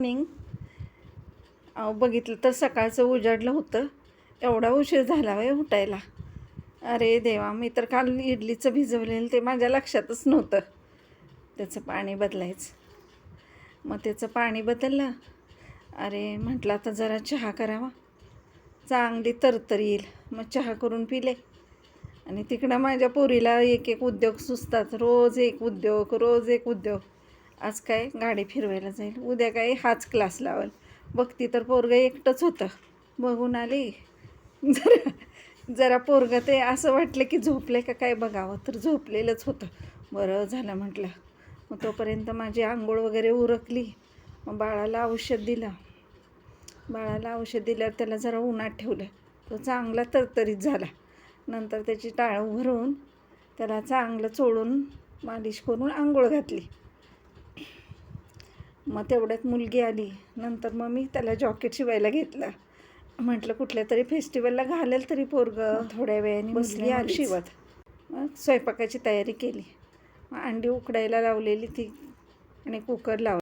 Morning. बघितलं तर सकाळचं उजाडलं होतं. एवढा उशीर झाला आहे उठायला. अरे देवा, मी तर काल इडलीचं भिजवलेलं ते माझ्या लक्षातच नव्हतं त्याचं पाणी बदलायचं. मग त्याचं पाणी बदललं. अरे म्हटलं आता जरा चहा करावा, चांगली तरतरी येईल. मग चहा करून पिले. आणि तिकडं माझ्या पोरीला एक एक उद्योग सुचतात. रोज एक उद्योग, रोज एक उद्योग. आज काय गाडी फिरवायला जाईल, उद्या काय हाच क्लास लावल. बघती तर पोरगं एकटंच होतं. बघून आली. जरा पोरगं ते असं वाटलं की झोपले का काय बघावं, तर झोपलेलंच होतं. बरं झालं म्हटलं. मग तोपर्यंत माझी आंघोळ वगैरे उरकली. मग बाळाला औषध दिलं. बाळाला औषध दिल्यावर त्याला जरा उन्हात ठेवलं. तो चांगला तरतरीत झाला. नंतर त्याची टाळं भरून त्याला चांगलं चोळून मालिश करून आंघोळ घातली. मग तेवढ्यात मुलगी आली. नंतर मग मी त्याला जॉकेट शिवायला घेतलं. म्हटलं कुठल्या तरी फेस्टिवलला घालेल तरी पोरगं. थोड्या वेळाने बसली आली शिवत. मग स्वयंपाकाची तयारी केली. अंडी उकडायला लावलेली ती आणि कुकर लावला.